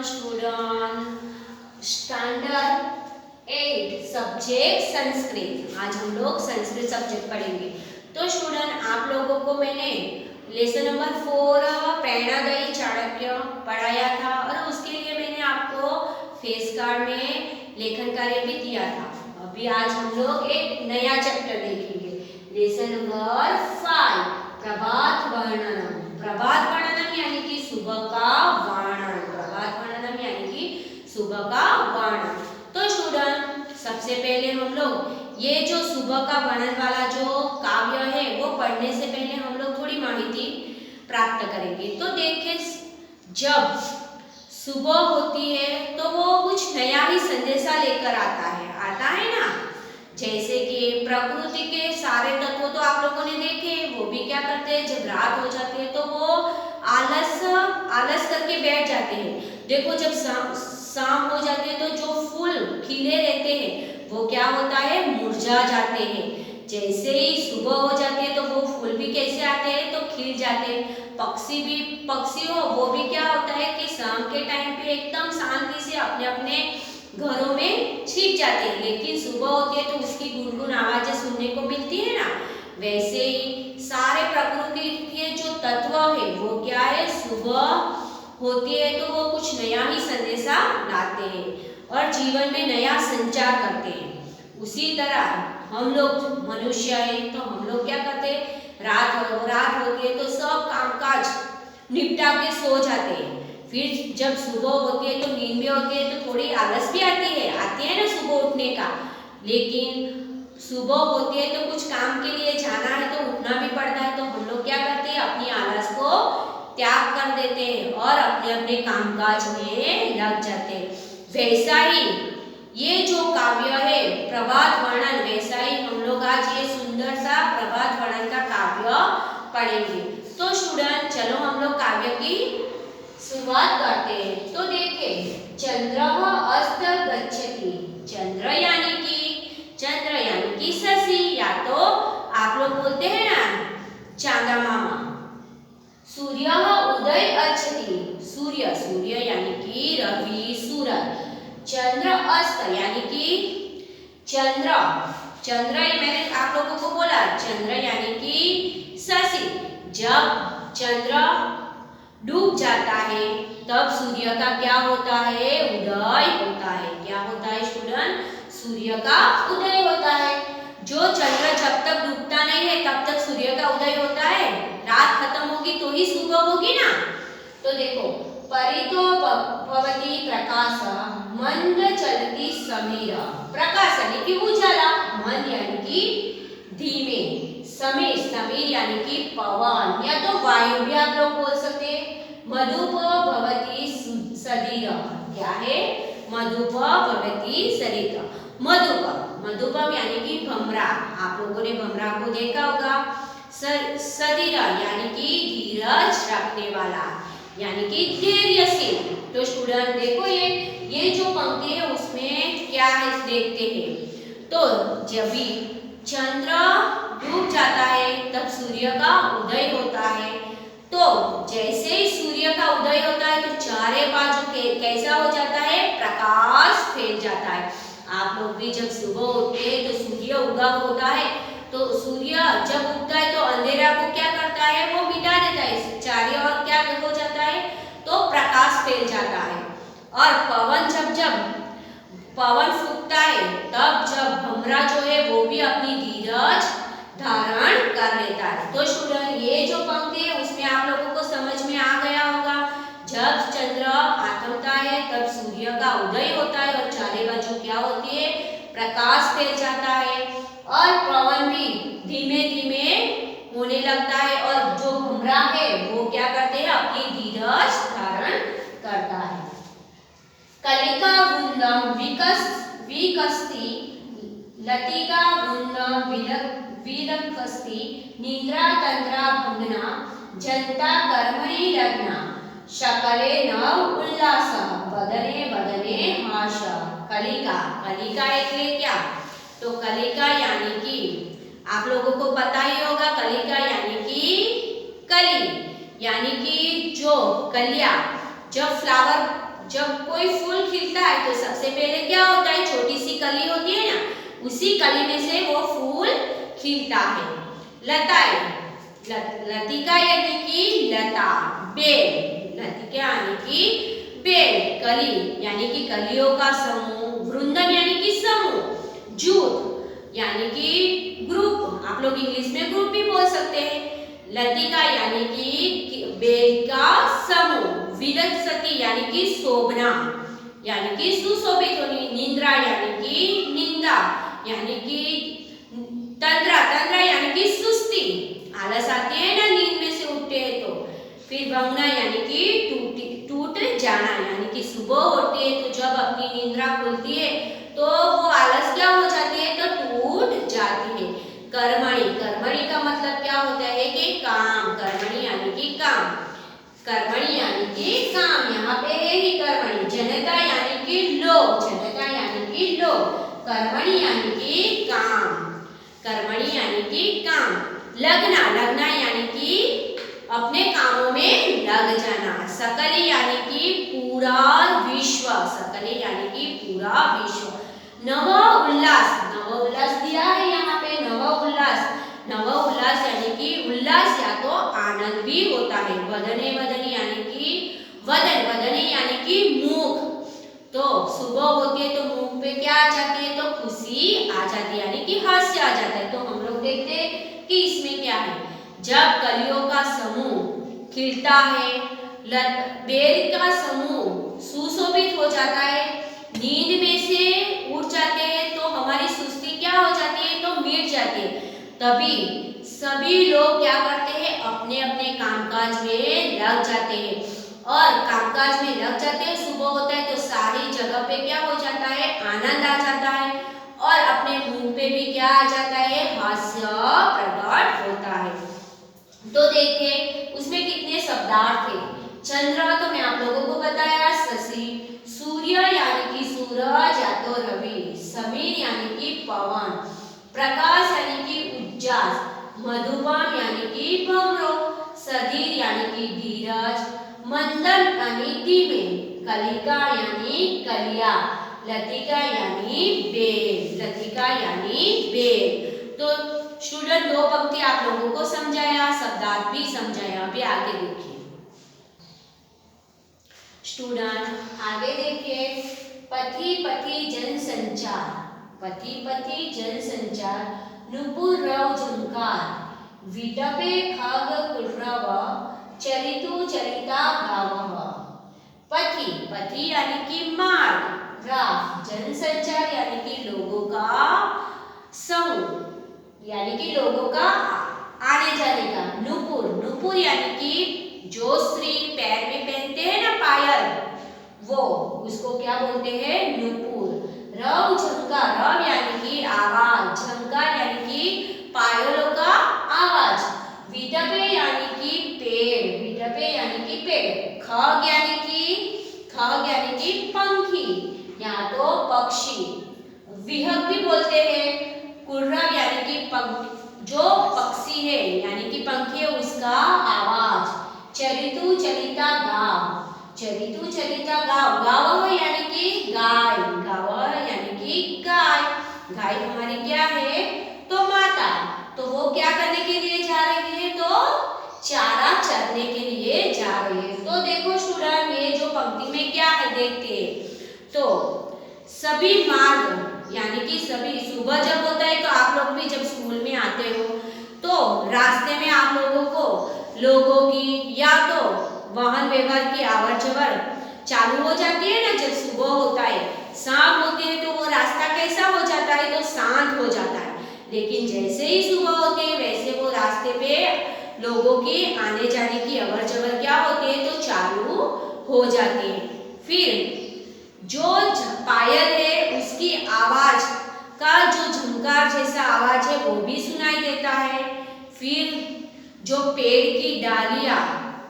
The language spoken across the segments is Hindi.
Student standard 8 subject Sanskrit. आज हम लोग संस्कृत सब्जेक्ट पढ़ेंगे। तो स्टूडेंट आप लोगों को मैंने लेसन नंबर 4 प्रेरणादायी चाणक्य पढ़ाया था और उसके लिए मैंने आपको फेस कार्ड में लेखन कार्य भी दिया था। अभी आज हम लोग एक नया चैप्टर देखेंगे, लेसन नंबर 5 प्रभात वर्णनम। प्रभात वर्णनम यानी कि सुबह का वर्णन। प्रभात वर्णनम यानी कि सुबह का वर्णन। तो स्टूडेंट सबसे पहले हम लोग ये जो सुबह का वर्णन वाला जो काव्य है वो पढ़ने से पहले हम लोग थोड़ी माहिती प्राप्त करेंगे। तो देखिए, जब सुबह होती है तो वो कुछ नया ही संदेशा लेकर आता है ना। जैसे कि प्रकृति के सारे तत्व तो आप लोगों ने देखे, वो भी क्या करते हैं, जब रात हो जाती है तो वो आलस करके बैठ जाते हैं। देखो, जब शाम हो जाती है तो जो फूल खिले रहते हैं वो क्या होता है, मुरझा जाते हैं। जैसे ही सुबह हो जाती है तो वो फूल भी कैसे आते हैं, तो खिल जाते हैं। पक्षी हो वो भी क्या होता है कि शाम के टाइम पे एकदम शांति से अपने अपने घरों में छिप जाते हैं, लेकिन सुबह होती है तो उसकी गुनगुन आवाजें सुनने को मिलती है ना। वैसे ही सारे प्रकृति के जो तत्व है वो क्या है, सुबह होती है तो वो कुछ नया ही संदेशा लाते हैं और जीवन में नया संचार करते हैं। उसी तरह हम लोग मनुष्य है तो हम लोग क्या करते हैं, रात होती है तो सब कामकाज निपटा के सो जाते हैं। फिर जब सुबह होती है तो नींद में होती है तो थोड़ी आलस भी आती है ना सुबह उठने का। लेकिन सुबह होती है तो कुछ काम के लिए जाना है तो उठना भी पड़ता है, तो हम लोग क्या करते हैं, अपनी आलस को त्याग कर देते हैं और अपने अपने कामकाज में लग जाते हैं। वैसा ही ये जो काव्य है प्रभात वर्णन, वैसा ही हम लोग आज ये सुंदर सा प्रभात वर्णन का काव्य पढ़ेंगे। तो स्टूडेंट चलो हम लोग काव्य की शुरुआत करते हैं। तो देखिए, चंद्रः अस्त गच्छति। चंद्र यानी कि शशि, या तो आप लोग बोलते हैं ना चांदा मामा। सूर्यः उदय अच्छति। सूर्य यानी कि रवि, सूरज। चंद्र अस्त यानी कि चंद्र मैंने आप लोगों को बोला, चंद्र यानी कि शशि। जब चंद्र डूब जाता है तब सूर्य का क्या होता है, उदय होता है। क्या होता है स्टूडेंट, सूर्य का उदय होता है। जो चंद्र जब तक डूबता नहीं है तब तक सूर्य का उदय होता है। रात खत्म होगी तो ही सुबह होगी ना। तो देखो, परितो भवति प्रकाश मंद चलति समीर। प्रकाश यानी कि उजाला, मंद यानी कि धीमे, समीर यानी कि पवन या तो वायु भी आप लोग बोल सकते हैं। मधुप भवति सदीर। क्या है, मधुप भवति सदीर। मधुपम यानी कि भमरा, आप लोगों ने भमरा को देखा होगा। सदीर यानी कि धीरज रखने वाला, यानी कि धैर्यशील। तो स्टूडेंट देखो, ये जो पंक्ति है उसमें क्या है देखते हैं। तो जब भी चंद्र डूब जाता है तब सूर्य का उदय होता है। तो जैसे ही सूर्य का उदय होता है तो चारे बाजू कैसा हो जाता है, प्रकाश फैल जाता है। आप लोग भी जब सुबह उठते हैं तो सूर्य उगा होता है, तो सूर्य जब उगता है तो अंधेरा को क्या करता है, वो मिटा देता है। चारों ओर क्या हो जाता है, तो प्रकाश फैल जाता है। और पवन फूंकता है तब जब भमरा जो है वो भी अपनी धीरज धारण कर लेता है। तो स्टूडेंट ये जो पंक्ति है उसमें आप लोगों को समझ में आ गया होगा। जब चंद्र आथमता है तब सूर्य का उदय होता है और चारे बाजू क्या होती है, प्रकाश फैल जाता है और पवन भी धीमे धीमे होने लगता है और जो भमरा है वो क्या करते हैं, अपनी धीरज धारण करता है। कलिका वृंदम विकस्ति लतिका वृंदम विलकस्ति निद्रा तंद्रा भंगना जनता कर्मणि लग्ना शकले नव उल्लास बदने बदने हाश। कलिका એટલે क्या, तो कलिका यानी कि आप लोगों को पता ही होगा, कलिका यानी कि कली, यानी कि जो कलियां, जब कोई फूल खिलता है तो सबसे पहले क्या होता है, छोटी सी कली होती है ना, उसी कली में से वो फूल खिलता है। लताएं, लतिका यानी कि लता, बेल, लतिका यानी कि बेल, कली यानी कि कलियों का समूह, वृंदम यानी कि समूह, जूट यानी कि ग्रुप, आप लोग इंग्लिश में ग्रुप भी बोल सकते हैं। लतिका यानी कि बेल का समूह, विलसती यानी कि शोभना यानी कि सुशोभित होनी, निंद्रा यानी कि निंदा यानी कि तंद्रा, तंद्रा यानी कि सुस्ती, आलस आती है ना नींद में से उठते हैं तो। फिर भंगना यानी कि टूट जाना, यानी कि सुबह होती है तो जब अपनी निंद्रा खुलती है तो वो आलस क्या हो जाती है, तो टूट जाती है। कर्मणि, कर्मणि का मतलब क्या होता है कि काम, कर्मणि यानी कि काम, कर्मणि यानी कि काम, यहाँ पे है ही कर्मणि। जनता यानी कि लोग, जनता यानी कि लोग, कर्मणि यानी कि काम, कर्मणि यानी कि काम। लगना, लगना यानी कि अपने कामों में लग जाना। सकली यानी कि पूरा विश्व, सकली यानी कि पूरा विश्व। नव उल्लास, नव उल्लास दिया है यहाँ पे, नव उल्लास, नव उल्लास यानी कि उल्लास या तो आनंद भी होता है। वदने, वदनी यानी कि वदन, वदने यानी कि मुख, तो सुबह होती है तो मुख पे क्या आ जाती है, तो खुशी आ जाती है यानी कि हास्य आ जाता है। तो हम लोग देखते हैं कि इसमें क्या है, जब कलियों का समूह खिलता है, बेल का समूह सुशोभित हो जाता है, नींद में से उठ जाते हैं तो हमारी सुस्ती क्या हो जाती है, तो मिट जाती है। तभी सभी लोग क्या करते हैं, अपने अपने कामकाज में लग जाते हैं, और कामकाज में लग जाते हैं। सुबह होता है तो सारी जगह पे क्या हो जाता है, आनंद आ जाता है, और अपने मुंह पे भी क्या आ जाता है, हास्य प्रकट होता है। तो देखिए उसमें कितने शब्दार्थ थे। चंद्र तो मैं आप लोगों को बताया, शशि, सूर्य यानी कि सूरज या तो रवि, समीर यानी कि पवन, प्रकाश यानी कि उज्जास, मधुबन यानी कि भमरो, सधीर यानी कि धीरज, मंदन यानी धीमे, कलिका यानी कलिया, लतिका यानी बेल, लतिका यानी बेल। तो स्टूडेंट दो पंक्ति आप लोगों को समझाया, शब्दार्थ भी समझाया। अभी आगे देखिए स्टूडेंट, आगे देखिए, पथी पथी जनसंचार, पथी पथी जनसंचार, नुपुर रव झंकार, विटपे खग कुर्रव, चलितु चलिता गावः। पथी, पथी यानी कि मार्ग, राह, जनसंचार यानी कि लोगों का समूह, यानी कि लोगों का आने जाने का। नुपुर, नुपुर यानी कि जो स्त्री पैर में पहनते हैं ना पायल, वो उसको क्या बोलते हैं, नुपुर। रव झंकार, रव यानी कि आवाज, झंकार यानी कि पायलों का आवाज। विटपे यानी कि पेड़, विटपे यानी कि पेड़। खग यानी कि पंखी या तो पक्षी, विहग भी बोलते हैं। कुर्रव यानी कि जो पक्षी है यानी कि पंखी है उसका आवाज। चरितु चलिता गाव, चरितु चलिता गाव, गाव यानी कि गाय, गाव यानी कि गाय, गाय हमारी क्या है, तो माता। तो वो क्या करने के लिए जा रही है, तो चारा चरने के लिए जा रही है। तो देखो स्टूडेंट, ये जो पंक्ति में क्या है देखते हैं, तो सभी मार्ग यानी कि सभी, सुबह जब होता है तो आप लोग भी जब स्कूल में आते हो तो रास्ते में आप लोगों को लोगों की या तो वाहन व्यवहार की आवर जवर चालू हो जाती है ना जब सुबह होता है। शाम होती है तो वो रास्ता कैसा हो जाता है, तो शांत हो जाता है। लेकिन जैसे ही सुबह होती है वैसे वो रास्ते पे लोगों की आने जाने की अवर जवर क्या होती है, तो चालू हो जाती है। फिर जो पायल है उसकी आवाज का जो झंकार जैसा आवाज है वो भी सुनाई देता है। फिर जो पेड़ की डालियां,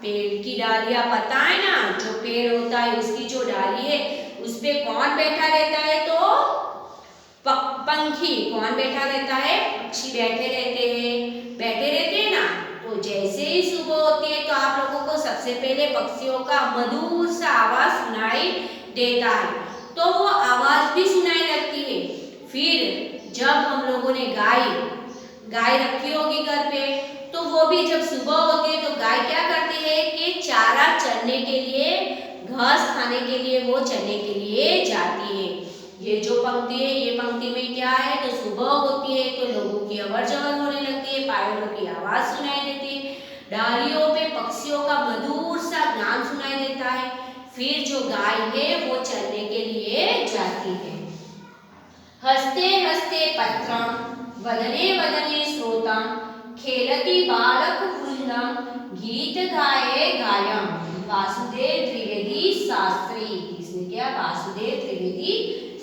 पेड़ की डालियां पता है ना, जो पेड़ होता है उसकी जो डाली है उस पे कौन बैठा रहता है, तो पंखी। कौन बैठा रहता है, पक्षी बैठे रहते हैं ना। तो जैसे ही सुबह होती है तो आप लोगों को सबसे पहले पक्षियों का मधुर सा आवाज सुनाई देता है, तो वो आवाज भी सुनाई लगती है। फिर जब हम लोगों ने गाय रखी होगी घर पे, तो वो भी जब सुबह होती है तो गाय क्या करती है कि चारा चरने के लिए, घास खाने के लिए वो चरने के लिए जाती है। ये जो पंक्ति है, ये पंक्ति में क्या है, तो सुबह होती है तो लोगों की अवर जवर होने लगती है, पायलों की आवाज सुनाई देती है, डालियों पे पक्षियों का मधुर सा गान सुनाई देता है। फिर जो गाय है वो चरने के लिए जाती है। हस्ते हस्ते पत्रं वदने वदने श्रोतं खेलति बालक वृंदं गीत गाये गायं वासुदेव त्रिवेदी शास्त्री। इसमें क्या, वासुदेव त्रिवेदी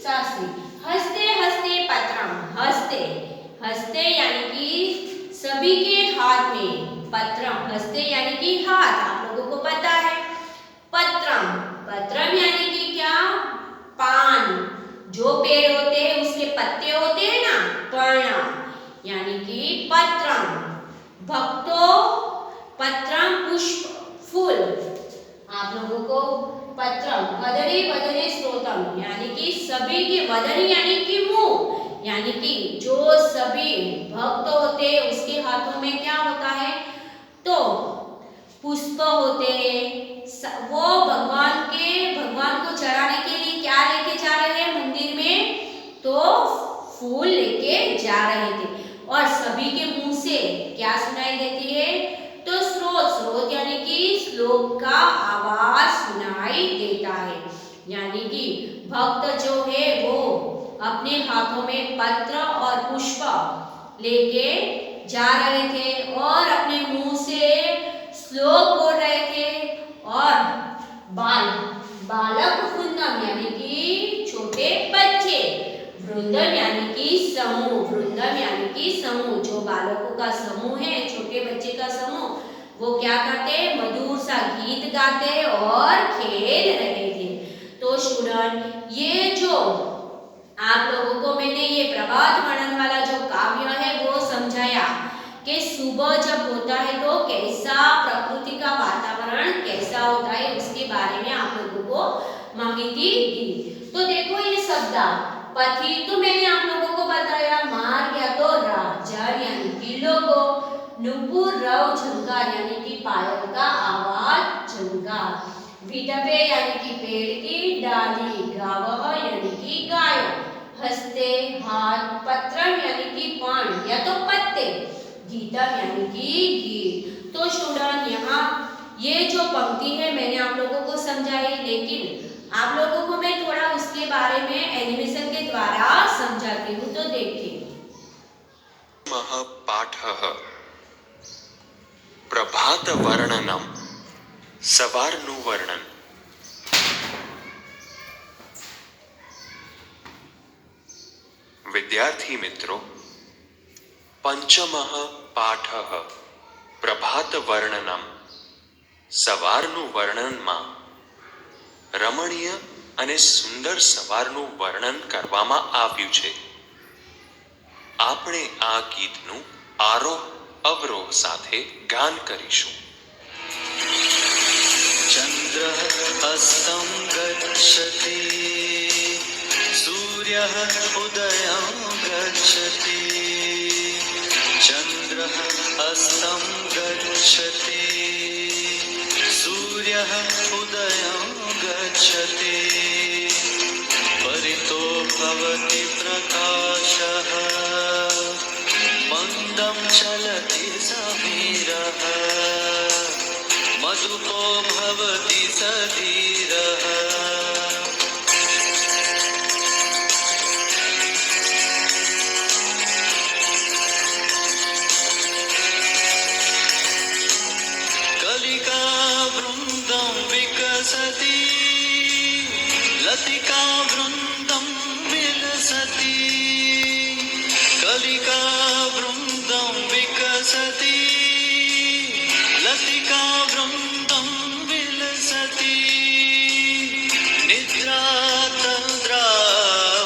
शास्त्री। हस्ते हस्ते पत्रं, हस्ते हस्ते यानी कि सभी के हाथ में, पत्रम हस्ते यानी कि हाथ, आप लोगों को पता है। पत्रम, पत्रम यानी कि क्या, पान, जो पेड़ होते हैं उसके पत्ते होते हैं ना, पर्ण, यानी कि पत्रम। भक्तो पत्रम पुष्प, फूल, आप लोगों को पत्रम, वदने वदने श्रोतम यानी कि सभी के, वदन यानी कि मुंह, यानी कि जो सभी भक्त होते हैं उसके हाथों में क्या होता है, तो पुष्प होते हैं। वो भगवान को चढ़ाने के लिए क्या लेके जा रहे हैं मंदिर में, तो फूल लेके जा रहे थे। और सभी के मुंह से क्या सुनाई देती है, तो स्रोत यानी कि श्लोक का आवाज सुनाई देता है। यानी कि भक्त जो है वो अपने हाथों में पत्र और पुष्प लेके जा रहे थे और अपने मुंह से श्लोक बोल रहे थे। और बालक वृंदम यानी कि छोटे बच्चे, वृंदम यानी कि समूह, वृंदम यानी कि समूह, जो बालकों का समूह है, छोटे बच्चे का समूह, वो क्या करते, मधुर सा गीत गाते और खेल रहे थे। तो स्टूडेंट, ये जो आप लोगों को मैंने ये प्रभात वर्णन वाला जो काव्य है वो समझाया कि सुबह जब होता है तो कैसा प्रकृति का वातावरण कैसा होता है, उसके बारे में आप लोगों को माहिती दी। तो देखो ये शब्द पथी तो मैंने आप लोगों को बताया, मार्ग या तो राह, जड़ यानी कि लोगों, नुपुर रव झंकार यानी कि पायल का आवाज, झंकार, विधवे यानी कि पेड़ की डाली, गावह यानी कि गाय, हस्ते हाथ, पत्रम यानी कि पान या तो पत्ते, गीतम यानी कि गीत। तो स्टूडेंट, यहाँ ये जो पंक्ति है मैंने आप लोगों को समझाई, लेकिन आप लोगों को मैं थोड़ा उसके बारे में एनिमेशन के द्वारा समझाती हूँ। तो देखिए, पाठः प्रभात वर्णनम, सवारनु वर्णन। विद्यार्थी मित्रों, पंचमः पाठः प्रभात वर्णनम, સવારનું વર્ણનમાં રમણીય અને સુંદર સવારનું વર્ણન કરવામાં આવ્યું છે. આપણે આ ગીતનું આરોહ અવરોહ સાથે ગાન કરીશું. ચંદ્રઃ અસ્તં ગચ્છતિ, સૂર્યઃ ઉદયં ગચ્છતિ, ચંદ્રઃ અસ્તં ગચ્છતિ, सूर्यः उदयं गच्छति, परितो भवति प्रकाशः, मन्दं चलति समीरः, मधुपो भवति सधीरः. लतिका वृंदं विलसति, कलिका वृंदं विकसति, लतिका वृंदं विलसति, निद्रा तन्द्रा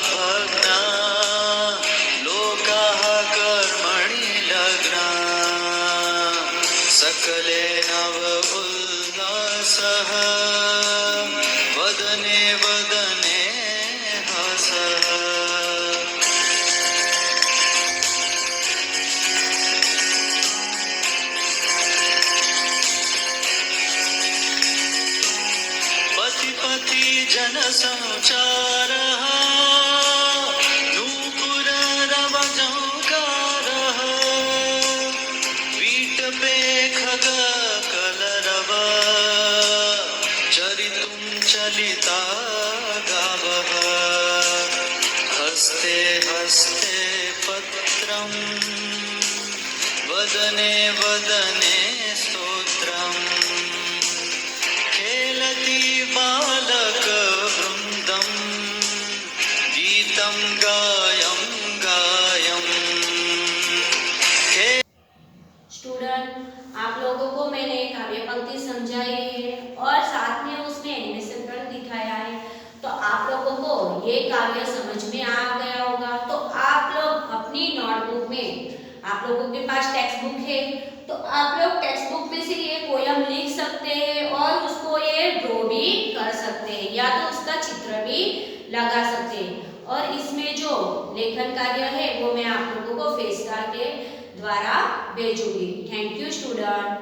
भग्ना, लोकाः कर्मणि लग्ना, सकले नव उल्लासः, वदने वदने जनसञ्चारः नूपुररवझङ्कारः वीटपे खगकलरव चरितुं चलिता गावः हस्ते हस्ते पत्रम् वदने वदने स्तोत्रम् खेलति बालकवृन्दं गीतं गायं गायम् स्टूडेंट, आप लोगों को मैंने काव्य पंक्ति समझाई है और साथ में उसमें एनिमेशन पर दिखाया है। तो आप लोगों को ये काव्य समझ में आ गया होगा। तो आप लोग अपनी नोटबुक में, आप लोगों के पास टेक्स्ट बुक है, तो आप लोग टेक्स्ट बुक में से ये पोयम लिख सकते हैं और उसको ये ड्रॉ भी कर सकते हैं या तो उसका चित्र भी लगा सकते हैं। और इसमें जो लेखन कार्य है वो मैं आप लोगों को फेस कार्ड के द्वारा भेजूंगी। Thank you student.